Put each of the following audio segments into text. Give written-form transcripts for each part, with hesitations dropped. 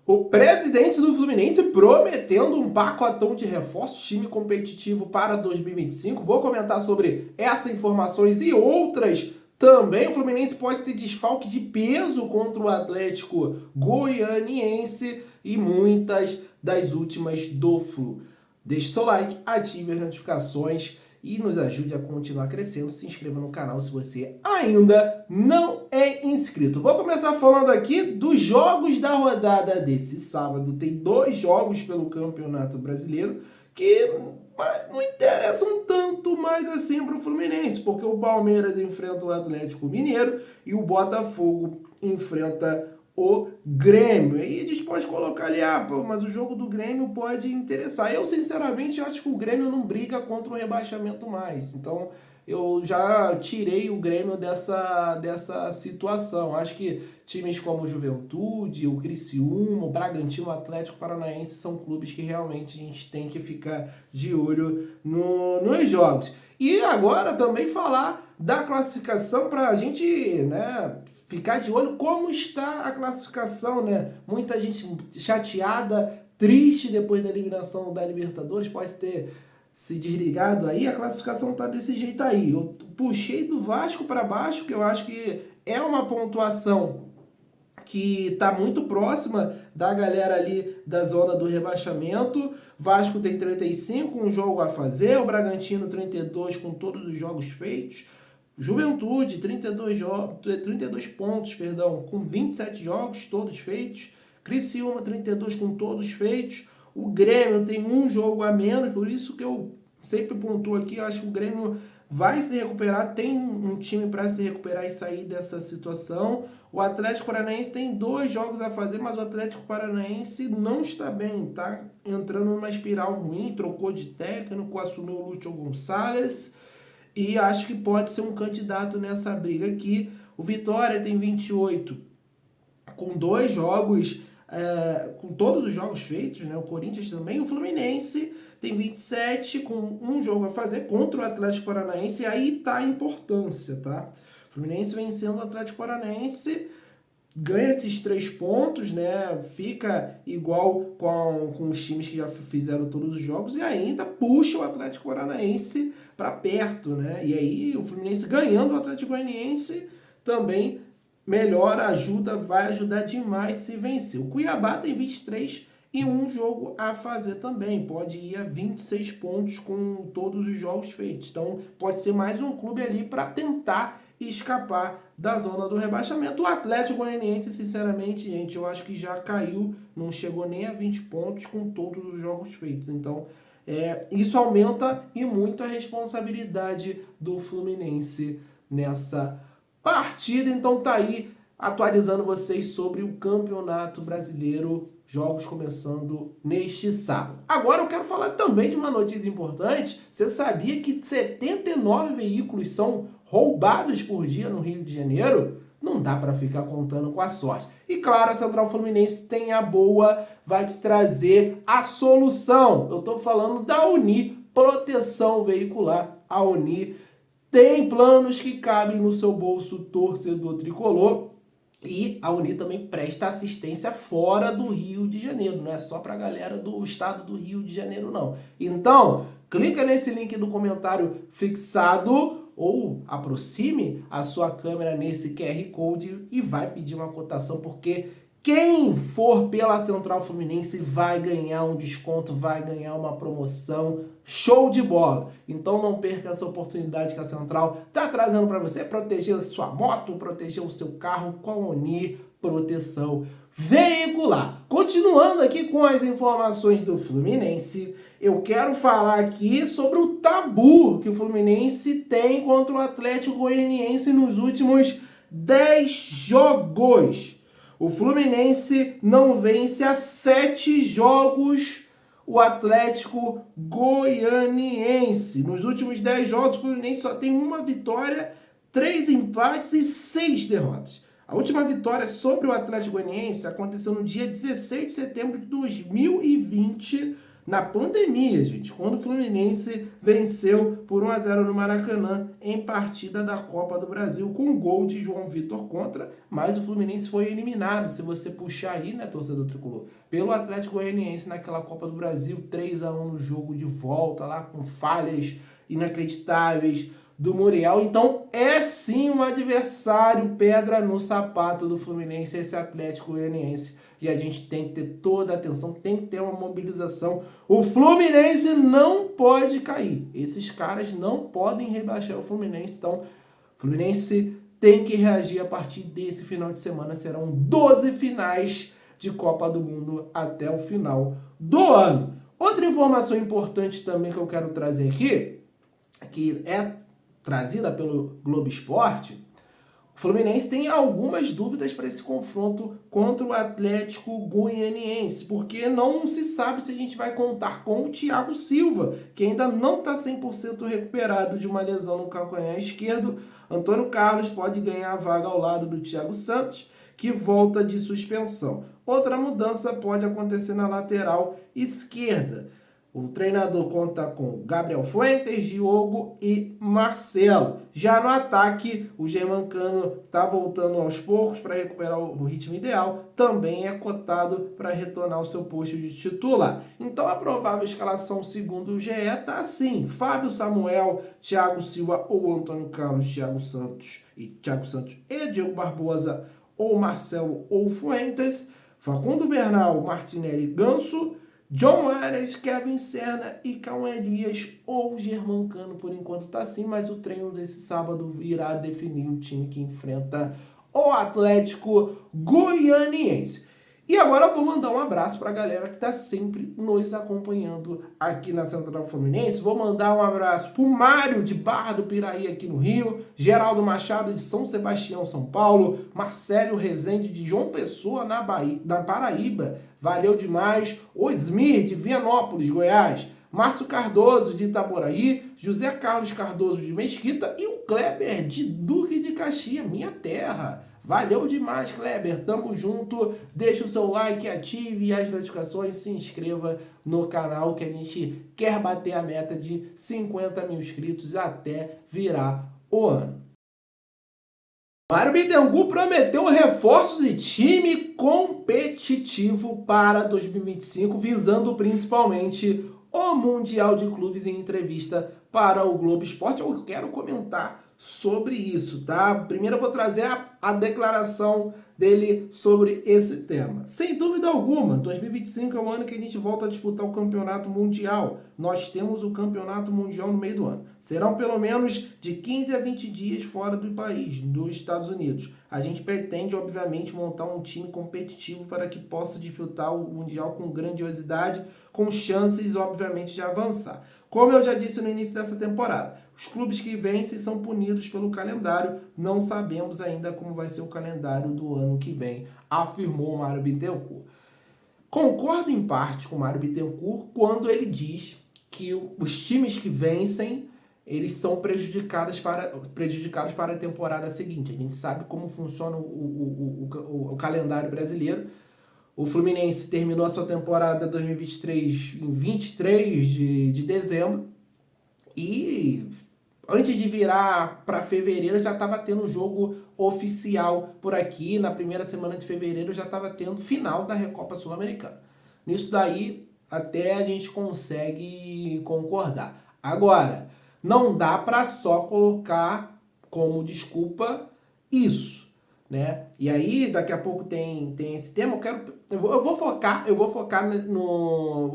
O presidente do Fluminense prometendo um pacotão de reforços, time competitivo para 2025. Vou comentar sobre essas informações e outras também. O Fluminense pode ter desfalque de peso contra o Atlético Goianiense e muitas das últimas do Flu. Deixe seu like, ative as notificações e nos ajude a continuar crescendo. Se inscreva no canal se você ainda não é inscrito. Vou começar falando aqui dos jogos da rodada desse sábado. Tem 2 jogos pelo Campeonato Brasileiro que não interessam tanto mais assim para o Fluminense, porque o Palmeiras enfrenta o Atlético Mineiro e o Botafogo enfrenta o Grêmio. Aí a gente pode colocar ali, mas o jogo do Grêmio pode interessar. Eu, sinceramente, acho que o Grêmio não briga contra o rebaixamento mais. Então, eu já tirei o Grêmio dessa situação. Acho que times como o Juventude, o Criciúma, o Bragantino, o Atlético Paranaense são clubes que realmente a gente tem que ficar de olho nos jogos. E agora também falar da classificação para a gente, né, ficar de olho como está a classificação, né? Muita gente chateada, triste depois da eliminação da Libertadores, pode ter se desligado aí, a classificação tá desse jeito aí. Eu puxei do Vasco para baixo, que eu acho que é uma pontuação que está muito próxima da galera ali da zona do rebaixamento. Vasco tem 35, um jogo a fazer, o Bragantino 32 com todos os jogos feitos. Juventude, 32 pontos, com 27 jogos, todos feitos. Criciúma, 32 com todos feitos. O Grêmio tem um jogo a menos, por isso que eu sempre pontuo aqui. Eu acho que o Grêmio vai se recuperar, tem um time para se recuperar e sair dessa situação. O Atlético Paranaense tem 2 jogos a fazer, mas o Atlético Paranaense não está bem, tá entrando numa espiral ruim, trocou de técnico, assumiu o Lúcio Gonçalves. E acho que pode ser um candidato nessa briga aqui. O Vitória tem 28, com 2 jogos, com todos os jogos feitos, né? O Corinthians também. O Fluminense tem 27, com um jogo a fazer contra o Atlético Paranaense. E aí tá a importância, tá? O Fluminense vencendo o Atlético Paranaense, ganha esses 3 pontos, né? Fica igual com os times que já fizeram todos os jogos e ainda puxa o Atlético Paranaense para perto, né? E aí o Fluminense ganhando o Atlético Goianiense também melhora, vai ajudar demais se vencer. O Cuiabá tem 23 e um jogo a fazer também. Pode ir a 26 pontos com todos os jogos feitos. Então pode ser mais um clube ali para tentar escapar da zona do rebaixamento. O Atlético Goianiense, sinceramente, gente, eu acho que já caiu, não chegou nem a 20 pontos com todos os jogos feitos. Então, isso aumenta e muito a responsabilidade do Fluminense nessa partida. Então tá aí, atualizando vocês sobre o Campeonato Brasileiro, jogos começando neste sábado. Agora eu quero falar também de uma notícia importante. Você sabia que 79 veículos são roubados por dia no Rio de Janeiro? Não dá para ficar contando com a sorte. E claro, a Central Fluminense tem a boa, vai te trazer a solução. Eu estou falando da Uni Proteção Veicular. A Uni tem planos que cabem no seu bolso, torcedor tricolor. E a Uni também presta assistência fora do Rio de Janeiro, não é só para a galera do estado do Rio de Janeiro, não. Então, clica nesse link do comentário fixado ou aproxime a sua câmera nesse QR Code e vai pedir uma cotação, porque quem for pela Central Fluminense vai ganhar um desconto, vai ganhar uma promoção, show de bola. Então não perca essa oportunidade que a Central está trazendo para você, proteger a sua moto, proteger o seu carro com a Uni Proteção Veicular. Continuando aqui com as informações do Fluminense, eu quero falar aqui sobre o tabu que o Fluminense tem contra o Atlético Goianiense nos últimos 10 jogos. O Fluminense não vence há 7 jogos o Atlético Goianiense. Nos últimos 10 jogos, o Fluminense só tem 1 vitória, 3 empates e 6 derrotas. A última vitória sobre o Atlético Goianiense aconteceu no dia 16 de setembro de 2020, na pandemia, gente, quando o Fluminense venceu por 1-0 no Maracanã em partida da Copa do Brasil, com um gol de João Vitor contra, mas o Fluminense foi eliminado, se você puxar aí, né, torcedor tricolor, pelo Atlético Goianiense naquela Copa do Brasil, 3-1 no jogo de volta, lá com falhas inacreditáveis do Muriel. Então é sim um adversário pedra no sapato do Fluminense, esse Atlético Goianiense. E a gente tem que ter toda a atenção, tem que ter uma mobilização. O Fluminense não pode cair. Esses caras não podem rebaixar o Fluminense. Então, o Fluminense tem que reagir a partir desse final de semana. Serão 12 finais de Copa do Mundo até o final do ano. Outra informação importante também que eu quero trazer aqui, que é trazida pelo Globo Esporte, o Fluminense tem algumas dúvidas para esse confronto contra o Atlético Goianiense, porque não se sabe se a gente vai contar com o Thiago Silva, que ainda não está 100% recuperado de uma lesão no calcanhar esquerdo. Antônio Carlos pode ganhar a vaga ao lado do Thiago Santos, que volta de suspensão. Outra mudança pode acontecer na lateral esquerda. O treinador conta com Gabriel Fuentes, Diogo e Marcelo. Já no ataque, o Germancano está voltando aos poucos para recuperar o ritmo ideal. Também é cotado para retornar ao seu posto de titular. Então a provável escalação, segundo o GE, está assim: Fábio Samuel, Thiago Silva ou Antônio Carlos, Thiago Santos e Diego Barbosa ou Marcelo ou Fuentes, Facundo Bernal, Martinelli, Ganso, John Arias, Kevin Serna e Cauã Elias ou Germancano. Por enquanto tá assim, mas o treino desse sábado irá definir o time que enfrenta o Atlético Goianiense. E agora eu vou mandar um abraço para a galera que está sempre nos acompanhando aqui na Central Fluminense. Vou mandar um abraço para o Mário de Barra do Piraí aqui no Rio, Geraldo Machado de São Sebastião, São Paulo, Marcelo Rezende de João Pessoa, na Paraíba. Valeu demais. Osmir de Vianópolis, Goiás. Márcio Cardoso de Itaboraí, José Carlos Cardoso de Mesquita e o Kleber de Duque de Caxias, minha terra. Valeu demais, Kleber. Tamo junto. Deixa o seu like, ative as notificações, se inscreva no canal que a gente quer bater a meta de 50 mil inscritos até virar o ano. Mário Bittencourt prometeu reforços e time competitivo para 2025, visando principalmente o Mundial de Clubes. Em entrevista para o Globo Esporte, eu quero comentar sobre isso, tá? Primeiro eu vou trazer a declaração dele sobre esse tema. Sem dúvida alguma, 2025 é o ano que a gente volta a disputar o Campeonato Mundial. Nós temos o Campeonato Mundial no meio do ano. Serão pelo menos de 15 a 20 dias fora do país, dos Estados Unidos. A gente pretende, obviamente, montar um time competitivo para que possa disputar o Mundial com grandiosidade, com chances, obviamente, de avançar. Como eu já disse no início dessa temporada, os clubes que vencem são punidos pelo calendário. Não sabemos ainda como vai ser o calendário do ano que vem, afirmou Mário Bittencourt. Concordo em parte com Mário Bittencourt quando ele diz que os times que vencem, eles são prejudicados para a temporada seguinte. A gente sabe como funciona o calendário brasileiro. O Fluminense terminou a sua temporada 2023 em 23 de dezembro e antes de virar para fevereiro já estava tendo um jogo oficial por aqui. Na primeira semana de fevereiro já estava tendo final da Recopa Sul-Americana. Nisso daí até a gente consegue concordar. Agora, não dá para só colocar como desculpa isso, né? E aí daqui a pouco tem esse tema. Eu vou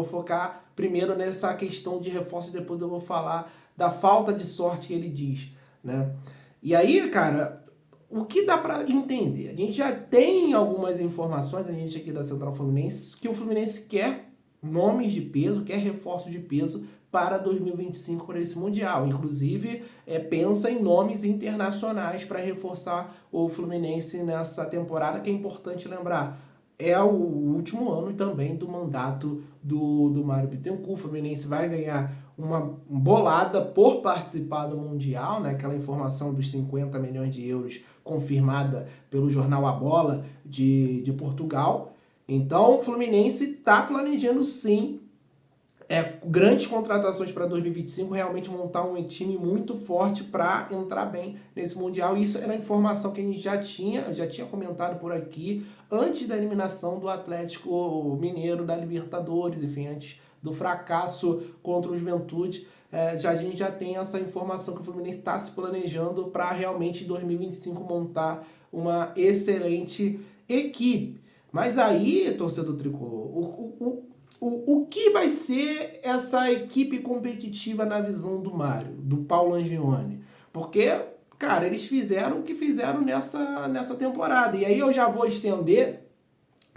focar primeiro nessa questão de reforço, depois eu vou falar da falta de sorte que ele diz, né? E aí, cara, o que dá para entender? A gente já tem algumas informações, a gente aqui da Central Fluminense, que o Fluminense quer nomes de peso, quer reforço de peso para 2025 para esse Mundial. Inclusive, pensa em nomes internacionais para reforçar o Fluminense nessa temporada, que é importante lembrar. É o último ano também do mandato do Mário Bittencourt. O Fluminense vai ganhar uma bolada por participar do Mundial, né? Aquela informação dos 50 milhões de euros confirmada pelo jornal A Bola de Portugal. Então o Fluminense está planejando sim grandes contratações para 2025, realmente montar um time muito forte para entrar bem nesse Mundial. Isso era informação que a gente já tinha comentado por aqui, antes da eliminação do Atlético Mineiro da Libertadores, enfim, antes do fracasso contra o Juventude. A gente já tem essa informação que o Fluminense está se planejando para realmente em 2025 montar uma excelente equipe. Mas aí, torcedor tricolor, o que vai ser essa equipe competitiva na visão do Mário, do Paulo Angione? Porque, cara, eles fizeram o que fizeram nessa temporada. E aí eu já vou estender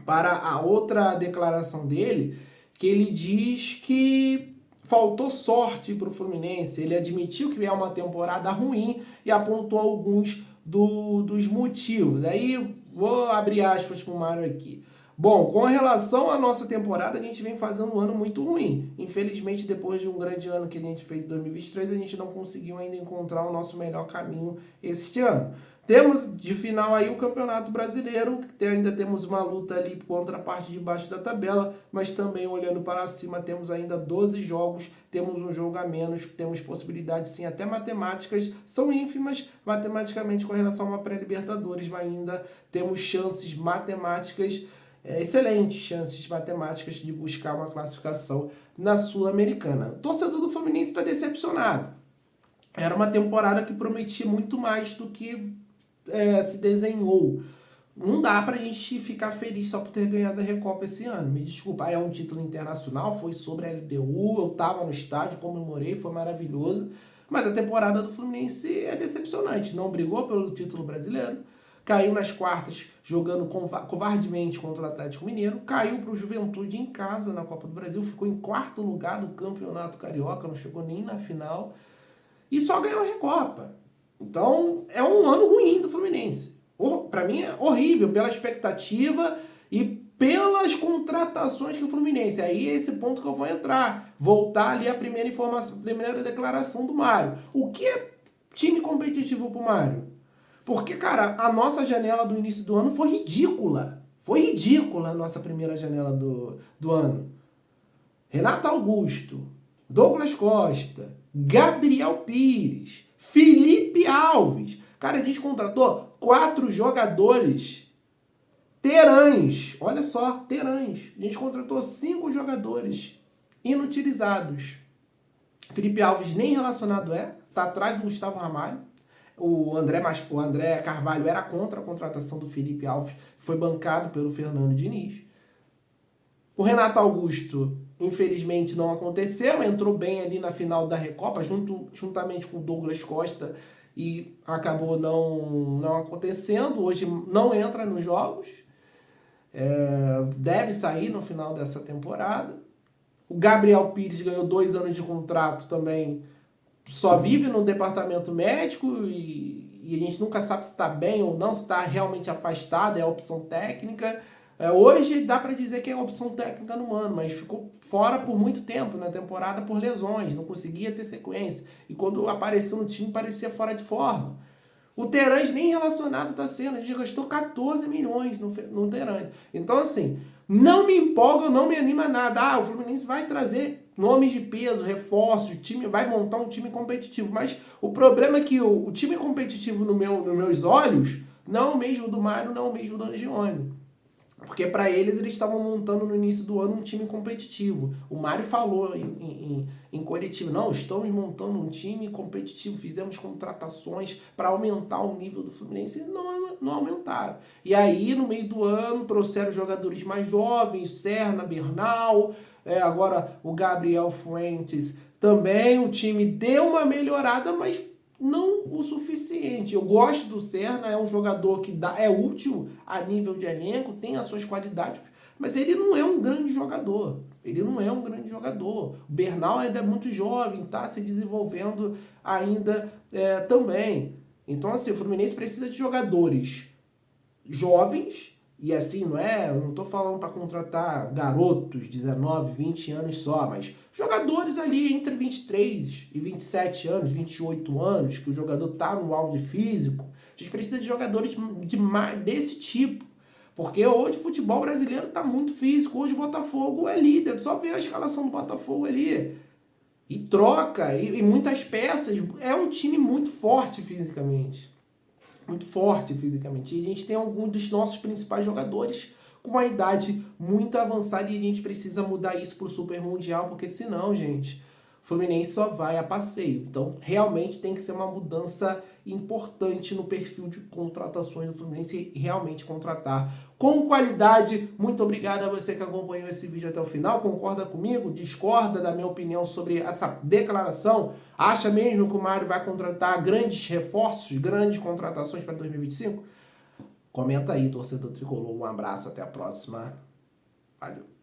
para a outra declaração dele, que ele diz que faltou sorte para o Fluminense. Ele admitiu que é uma temporada ruim e apontou alguns dos motivos. Aí vou abrir aspas para o Mário aqui. Bom, com relação à nossa temporada, a gente vem fazendo um ano muito ruim. Infelizmente, depois de um grande ano que a gente fez em 2023, a gente não conseguiu ainda encontrar o nosso melhor caminho este ano. Temos de final aí o Campeonato Brasileiro, que ainda temos uma luta ali contra a parte de baixo da tabela, mas também olhando para cima temos ainda 12 jogos, temos um jogo a menos, temos possibilidades sim, até matemáticas, são ínfimas matematicamente com relação a uma pré-libertadores, mas ainda temos chances matemáticas, excelentes chances matemáticas de buscar uma classificação na Sul-Americana. O torcedor do Fluminense está decepcionado. Era uma temporada que prometia muito mais do que se desenhou. Não dá pra gente ficar feliz só por ter ganhado a Recopa esse ano. Me desculpa, é um título internacional, foi sobre a LDU, eu tava no estádio, comemorei, foi maravilhoso. Mas a temporada do Fluminense é decepcionante. Não brigou pelo título brasileiro, caiu nas quartas jogando covardemente contra o Atlético Mineiro, caiu para o Juventude em casa na Copa do Brasil, ficou em quarto lugar do Campeonato Carioca, não chegou nem na final e só ganhou a Recopa. Então é um ano ruim do Fluminense. Para mim é horrível pela expectativa e pelas contratações que o Fluminense. Aí é esse ponto que eu vou entrar. Voltar ali a primeira informação, a primeira declaração do Mário. O que é time competitivo pro Mário? Porque, cara, a nossa janela do início do ano foi ridícula. Foi ridícula a nossa primeira janela do ano. Renato Augusto, Douglas Costa, Gabriel Pires, Felipe Alves. Cara, a gente contratou 4 jogadores terãs. Olha só, terãs. A gente contratou 5 jogadores inutilizados. Felipe Alves nem relacionado tá atrás do Gustavo Ramalho. O André Carvalho era contra a contratação do Felipe Alves, que foi bancado pelo Fernando Diniz. O Renato Augusto, infelizmente, não aconteceu, entrou bem ali na final da Recopa, juntamente com o Douglas Costa, e acabou não acontecendo. Hoje não entra nos jogos, deve sair no final dessa temporada. O Gabriel Pires ganhou 2 anos de contrato também, só vive no departamento médico e a gente nunca sabe se está bem ou não, se está realmente afastado, é a opção técnica. Hoje dá para dizer que é a opção técnica no Mano, mas ficou fora por muito tempo na temporada por lesões, não conseguia ter sequência. E quando apareceu no time parecia fora de forma. O Terãs nem relacionado está sendo, a gente gastou 14 milhões no Terãs. Então assim, não me empolga, não me anima nada. O Fluminense vai trazer nomes de peso, reforços, o time vai montar um time competitivo. Mas o problema é que o time competitivo nos meus olhos não é o mesmo do Mário, não é o mesmo do Angione. Porque para eles estavam montando no início do ano um time competitivo. O Mário falou em coletivo, não, estamos montando um time competitivo, fizemos contratações para aumentar o nível do Fluminense e não aumentaram. E aí, no meio do ano, trouxeram jogadores mais jovens, Serna, Bernal, agora o Gabriel Fuentes também. O time deu uma melhorada, mas não o suficiente. Eu gosto do Serna, é um jogador que é útil a nível de elenco, tem as suas qualidades, mas ele não é um grande jogador. Ele não é um grande jogador. O Bernal ainda é muito jovem, está se desenvolvendo ainda também. Então, assim, o Fluminense precisa de jogadores jovens, e assim, eu não estou falando para contratar garotos, 19, 20 anos só, mas jogadores ali entre 23 e 27 anos, 28 anos, que o jogador está no auge físico. A gente precisa de jogadores desse tipo, Porque hoje o futebol brasileiro está muito físico. Hoje o Botafogo é líder. Só ver a escalação do Botafogo ali. E troca, e muitas peças. É um time muito forte fisicamente. Muito forte fisicamente. E a gente tem alguns dos nossos principais jogadores com uma idade muito avançada e a gente precisa mudar isso para o Super Mundial, porque senão, gente, o Fluminense só vai a passeio. Então, realmente tem que ser uma mudança importante no perfil de contratações do Fluminense e realmente contratar com qualidade. Muito obrigado a você que acompanhou esse vídeo até o final. Concorda comigo? Discorda da minha opinião sobre essa declaração? Acha mesmo que o Mário vai contratar grandes reforços, grandes contratações para 2025? Comenta aí, torcedor tricolor. Um abraço, até a próxima. Valeu.